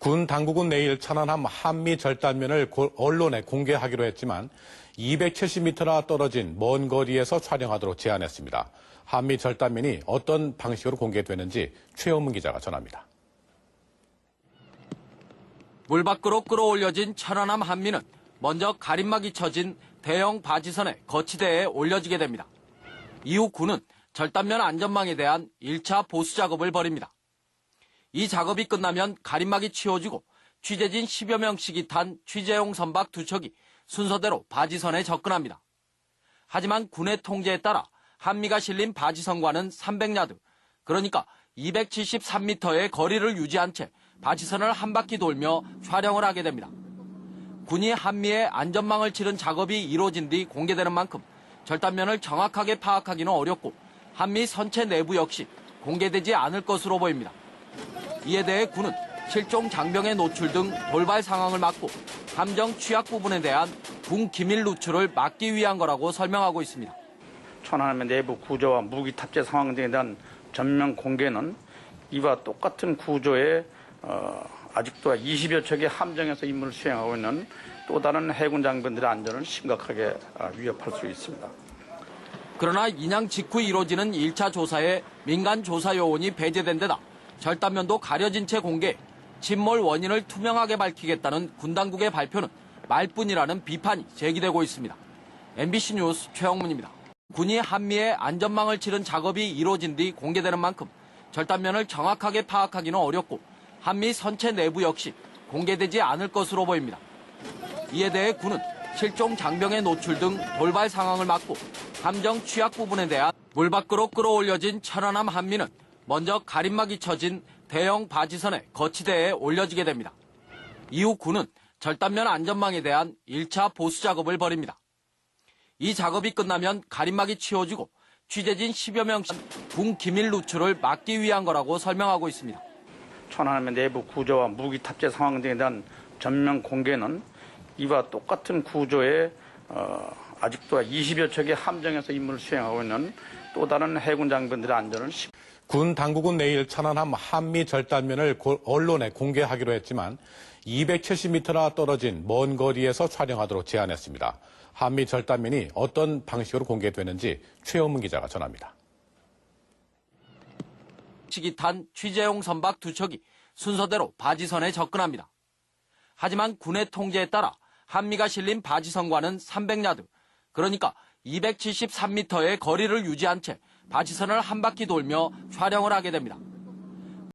군 당국은 내일 천안함 한미 절단면을 언론에 공개하기로 했지만 270m나 떨어진 먼 거리에서 촬영하도록 제안했습니다. 한미 절단면이 어떤 방식으로 공개되는지 최영문 기자가 전합니다. 물 밖으로 끌어올려진 천안함 한미는 먼저 가림막이 쳐진 대형 바지선의 거치대에 올려지게 됩니다. 이후 군은 절단면 안전망에 대한 1차 보수 작업을 벌입니다. 이 작업이 끝나면 가림막이 치워지고 취재진 10여 명씩이 탄 취재용 선박 2척이 순서대로 바지선에 접근합니다. 하지만 군의 통제에 따라 한미가 실린 바지선과는 300야드, 그러니까 273m의 거리를 유지한 채 바지선을 한 바퀴 돌며 촬영을 하게 됩니다. 군이 한미의 안전망을 치른 작업이 이루어진 뒤 공개되는 만큼 절단면을 정확하게 파악하기는 어렵고 한미 선체 내부 역시 공개되지 않을 것으로 보입니다. 이에 대해 군은 실종 장병의 노출 등 돌발 상황을 막고 함정 취약 부분에 대한 군 기밀 누출을 막기 위한 거라고 설명하고 있습니다. 천안함의 내부 구조와 무기 탑재 상황 등에 대한 전면 공개는 이와 똑같은 구조에 아직도 20여 척의 함정에서 임무를 수행하고 있는 또 다른 해군 장병들의 안전을 심각하게 위협할 수 있습니다. 그러나 인양 직후 이루어지는 1차 조사에 민간 조사 요원이 배제된 데다 절단면도 가려진 채 공개, 침몰 원인을 투명하게 밝히겠다는 군 당국의 발표는 말뿐이라는 비판이 제기되고 있습니다. MBC 뉴스 최영문입니다. 군이 한미의 안전망을 치른 작업이 이루어진 뒤 공개되는 만큼 절단면을 정확하게 파악하기는 어렵고 한미 선체 내부 역시 공개되지 않을 것으로 보입니다. 이에 대해 군은 실종 장병의 노출 등 돌발 상황을 막고 함정 취약 부분에 대한 물 밖으로 끌어올려진 천안함 한미는 먼저 가림막이 쳐진 대형 바지선의 거치대에 올려지게 됩니다. 이후 군은 절단면 안전망에 대한 1차 보수 작업을 벌입니다. 이 작업이 끝나면 가림막이 치워지고 취재진 10여 명씩 군 기밀 누출을 막기 위한 거라고 설명하고 있습니다. 천안함의 내부 구조와 무기 탑재 상황 등에 대한 전면 공개는 이와 똑같은 구조에 아직도 20여 척의 함정에서 임무를 수행하고 있는 또 다른 해군 장병들의 안전을 군 당국은 내일 천안함 한미 절단면을 언론에 공개하기로 했지만 270m나 떨어진 먼 거리에서 촬영하도록 제안했습니다. 한미 절단면이 어떤 방식으로 공개되는지 최영문 기자가 전합니다. 측이 탄 취재용 선박 2척이 순서대로 바지선에 접근합니다. 하지만 군의 통제에 따라 한미가 실린 바지선과는 300야드, 그러니까 273m의 거리를 유지한 채 바지선을 한 바퀴 돌며 촬영을 하게 됩니다.